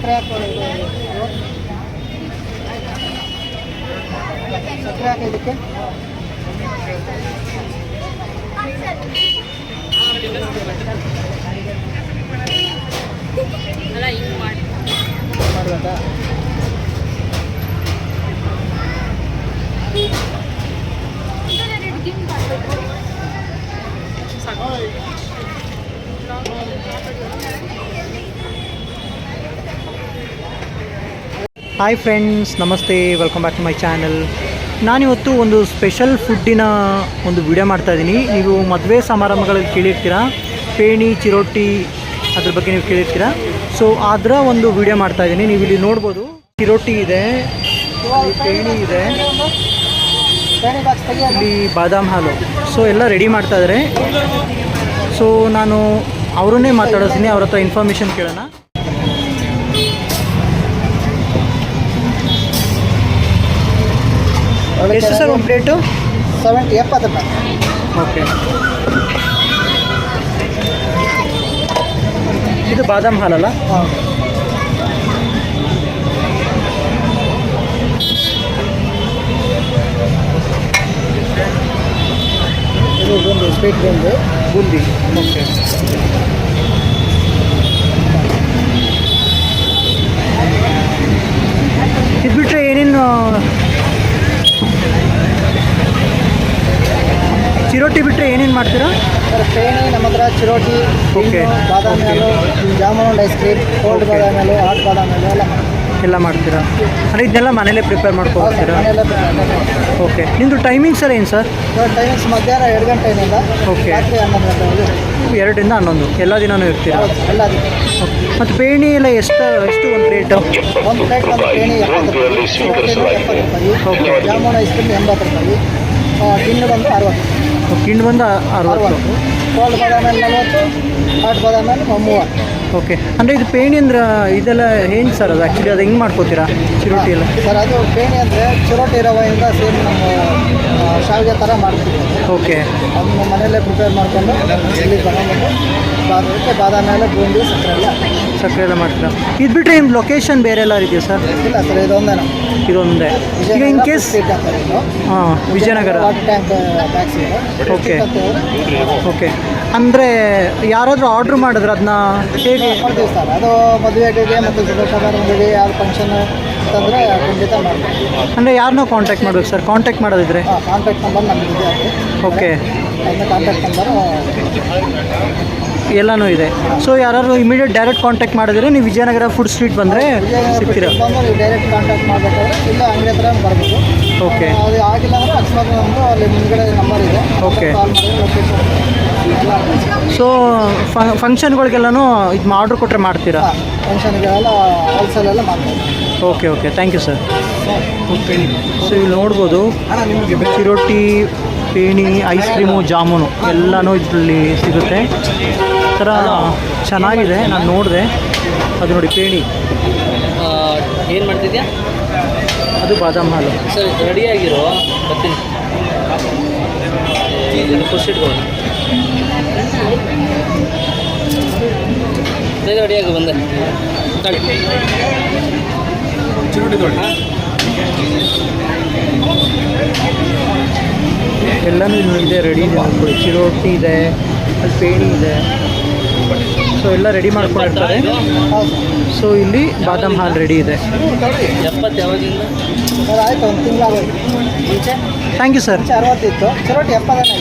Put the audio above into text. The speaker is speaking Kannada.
ಸಕ್ಕರೆ ಹಾಕೋದು ಸಕ್ಕರೆ ಹಾಕಿ ಇದಕ್ಕೆ ಅಲ್ಲ ಹಿಂಗೆ ಮಾಡ್ಬೇಕಾ ಹಾಯ್ ಫ್ರೆಂಡ್ಸ್, ನಮಸ್ತೆ, welcome back to my channel. ನಾನಿವತ್ತು ಒಂದು ಸ್ಪೆಷಲ್ ಫುಡ್ಡಿನ ಒಂದು ವಿಡಿಯೋ ಮಾಡ್ತಾಯಿದ್ದೀನಿ. ನೀವು ಮದುವೆ ಸಮಾರಂಭಗಳಲ್ಲಿ ಕೇಳಿರ್ತೀರ, ಪೇಣಿ ಚಿರೋಟಿ ಅದ್ರ ಬಗ್ಗೆ ನೀವು ಕೇಳಿರ್ತೀರ. ಸೊ ಅದರ ಒಂದು ವಿಡಿಯೋ ಮಾಡ್ತಾಯಿದ್ದೀನಿ. ನೀವು ಇಲ್ಲಿ ನೋಡ್ಬೋದು, ಚಿರೋಟಿ ಇದೆ, ಪೇಣಿ ಇದೆ, ಇಲ್ಲಿ ಬಾದಾಮ್ ಹಾಲು. ಸೊ ಎಲ್ಲ ರೆಡಿ ಮಾಡ್ತಾಯಿದ್ದಾರೆ. ಸೊ ನಾನು ಅವರನ್ನೇ ಮಾತಾಡಿಸ್ತೀನಿ, ಅವ್ರ ಹತ್ರ ಇನ್ಫಾರ್ಮೇಷನ್ ಕೇಳೋಣ. ಎಷ್ಟು ಸರ್ ಒಂದು ಪ್ಲೇಟು? 70 ರೂಪಾಯಿ. ಓಕೆ, ಇದು ಬಾದಾಮ್ ಹಾಲಲ್ಲ? ಹಾಂ, ಇದು ಬೂಂದಿ, ಸ್ವೀಟ್ ಬೂಂದಿ. ಓಕೆ, ಇದು ಬಿಟ್ಟರೆ ಏನೇನು ಚಿರೋಟಿ ಬಿಟ್ಟರೆ ಏನೇನು ಮಾಡ್ತೀರಾ ಸರ್? ಪೇಣಿ ನಮ್ಮ ಹತ್ರ, ಚಿರೋಟಿ, ಓಕೆ, ಬಾದಾಮಿ ಹಾಲು, ಜಾಮೂನ್, ಐಸ್ ಕ್ರೀಮ್, ಕೋಲ್ಡ್ ಬಾದಾಮಿ ಹಾಲು, ಹಾಟ್ ಬಾದಾಮಿ ಹಾಲು ಎಲ್ಲ ಮಾಡ್ತೀರಾ? ಅಂದರೆ ಇದನ್ನೆಲ್ಲ ಮನೇಲೇ ಪ್ರಿಪೇರ್ ಮಾಡ್ಕೊಳ್ತೀರಾ? ಓಕೆ, ನಿಮ್ಮದು ಟೈಮಿಂಗ್ಸ್ ಎಲ್ಲ ಏನು ಸರ್? ಟೈಮಿಂಗ್ಸ್ ಮಧ್ಯಾಹ್ನ 2 ಗಂಟೆಯಿಂದ ಓಕೆ, ರಾತ್ರಿ 11 ಗಂಟೆವರೆಗೆ. 2 ರಿಂದ 11 ಎಲ್ಲ ದಿನವೂ ಇರ್ತೀರಾ? ಎಲ್ಲ ದಿನ. ಓಕೆ, ಮತ್ತು ಪೇಣಿ ಎಲ್ಲ ಎಷ್ಟು ಒಂದು ಪ್ಲೇಟು? ಒಂದು ಪ್ಲೇಟ್ ಒಂದು ಪೇಣಿ 70 ರೂಪಾಯಿ, ಓಕೆ, ಜಾಮೂನ್ ಐಸ್ ಕ್ರೀಮ್ 80 ರೂಪಾಯಿ, ಗಿಣ್ಣು ಬಂದು 60. ಕಿಂಡ್ ಬಂದು 60. ಕೋಲ್ಡ್ ಬಾದಾಮಿ ಹಾಲು 40, ಹಾಟ್ ಬಾದಾಮಿ ಹಾಲು 30. ಓಕೆ, ಅಂದರೆ ಇದು ಪೇಣಿ ಅಂದ್ರೆ ಇದೆಲ್ಲ ಏನು ಸರ್? ಅದು ಆ್ಯಕ್ಚುಲಿ ಅದು ಹೆಂಗೆ ಮಾಡ್ಕೋತೀರಾ ಚಿರೋಟಿ ಎಲ್ಲ? ಸರ್, ಅದು ಪೇಣಿ ಅಂದರೆ ಚಿರೋಟಿ ರವೆಯಿಂದ ಸೇಮ್ ನಮ್ಮ ಶಾವಿಗೆ ಥರ ಮಾಡ್ತೀವಿ. ಓಕೆ, ಅದನ್ನ ಮನೆಯಲ್ಲೇ ಪ್ರಿಪೇರ್ ಮಾಡಿಕೊಂಡು ಇಲ್ಲಿ ತಗೊಂಡ್ಬಂದು ಅದಕ್ಕೆ ಬಾದಾಮಿ ಹಾಲು, ಬೂಂದಿ, ಸಕ್ಕರೆ ಎಲ್ಲ ಮಾಡ್ತೀರಾ? ಇದು ಬಿಟ್ಟರೆ ನಿಮ್ಮ ಲೊಕೇಶನ್ ಬೇರೆ ಎಲ್ಲ ಇದೆಯಾ ಸರ್? ಇಲ್ಲ ಸರ್, ಇದೊಂದೇನು ಇದೊಂದೇ. ಈಗ ಇನ್ ಕೇಸ್ ಹಾಂ, ವಿಜಯನಗರ ವಾಟರ್ ಟ್ಯಾಂಕ್ ಟ್ಯಾಕ್ಸಿ ಇದೆ. ಓಕೆ, ಓಕೆ, ಅಂದರೆ ಯಾರಾದರೂ ಆರ್ಡ್ರ್ ಮಾಡಿದ್ರೆ ಅದನ್ನ ಹೇಗೆ ಮಾಡ್ತೀವಿ ಸರ್? ಅದು ಮದುವೆಗೆ ಮತ್ತು ಶುಭ ಸಮಾರಂಭಗಳಿಗೆ ಯಾರು ಫಂಕ್ಷನ್ ಅಂತಂದರೆ ಖಂಡಿತ ಮಾಡ್ತೀವಿ. ಅಂದರೆ ಯಾರನ್ನೋ ಕಾಂಟ್ಯಾಕ್ಟ್ ಮಾಡಬೇಕು ಸರ್? ಕಾಂಟ್ಯಾಕ್ಟ್ ಮಾಡೋದಿದ್ರೆ ಕಾಂಟ್ಯಾಕ್ಟ್ ನಂಬರ್ ನಮಗಿದೆ. ಓಕೆ, ಅದನ್ನ ಕಾಂಟ್ಯಾಕ್ಟ್ ನಂಬರ್ ಎಲ್ಲನೂ ಇದೆ. ಸೊ ಯಾರು ಇಮಿಡಿಯೇಟ್ ಡೈರೆಕ್ಟ್ ಕಾಂಟ್ಯಾಕ್ಟ್ ಮಾಡಿದ್ರೆ ನೀವು ವಿಜಯನಗರ ಫುಡ್ ಸ್ಟ್ರೀಟ್ ಬಂದರೆ ಸಿಗ್ತೀರಾ? ಬಂದು ನೀವು ಡೈರೆಕ್ಟ್ ಕಾಂಟ್ಯಾಕ್ಟ್ ಮಾಡಬೇಕಾದ್ರೆ ಇಲ್ಲ ಅಂಗಡಿ ಹತ್ರ ಬರ್ಬೋದು. ಓಕೆ, ಅದು ಆಗಿಲ್ಲ ಅಂದರೆ ಅಕಸ್ಮಾತ್ ನಮ್ಮದು ಅಲ್ಲಿ ಮುಂದ್ಗಡೆ ನಂಬರ್ ಇದೆ, ಓಕೆ. ಕಾಲ್ ಮಾಡಿ ಲೊಕೇಶನ್ ಎಲ್ಲ. ಸೊ ಫಂಕ್ಷನ್ಗಳಿಗೆಲ್ಲನೂ ಇದು ಆರ್ಡ್ರ್ ಕೊಟ್ಟರೆ ಮಾಡ್ತೀರಾ? ಫಂಕ್ಷನ್ಗೆಲ್ಲ ಹೋಲ್ಸೇಲ್ ಎಲ್ಲ ಮಾಡ್ತೀವಿ. Okay, okay, thank you sir. So ಇಲ್ಲಿ ನೋಡ್ಬೋದು, ಚಿರೋಟಿ, ಪೇಣಿ, ಐಸ್ ಕ್ರೀಮು, ಜಾಮೂನು ಎಲ್ಲನೂ ಇದರಲ್ಲಿ ಸಿಗುತ್ತೆ. ಥರ ಚೆನ್ನಾಗಿದೆ, ನಾನು ನೋಡಿದೆ. ಅದು ನೋಡಿ ಪೇಣಿ, ಏನು ಮಾಡ್ತಿದ್ಯಾ? ಅದು ಬಾದಾಮ್ ಹಾಲು. ಸರ್, ರೆಡಿಯಾಗಿರೋ ಬರ್ತೀನಿ. ಫಸ್ಟ್ ಇಟ್ಕೊ, ಬೇಗ ರೆಡಿಯಾಗಿ ಬಂದೆ. ತಡಿ, ಚಿರೋಟಿ ತೊಗೊಳ್ಳಿ. ಎಲ್ಲನೂ ಇದೆ, ರೆಡಿ ಇದೆ. ನೋಡ್ಕೊಳ್ಳಿ, ಚಿರೋಟಿ ಇದೆ, ಅಲ್ಲಿ ಪೇಣಿ ಇದೆ. ಸೊ ಎಲ್ಲ ರೆಡಿ ಮಾಡ್ಕೊಂಡಿರ್ತಾರೆ. ಸೊ ಇಲ್ಲಿ ಬಾದಾಮ್ ಹಾಲು ರೆಡಿ ಇದೆ. 70 ಯಾವಾಗಿಂದ? ಸರ್ ಆಯಿತು, ಒಂದು ತಿಂಗಳಾಗೋದು. ಮುಂಚೆ ಥ್ಯಾಂಕ್ ಯು ಸರ್. 60 ಇತ್ತು, ಚಿರೋಟಿ 70 ಆಯಿತು.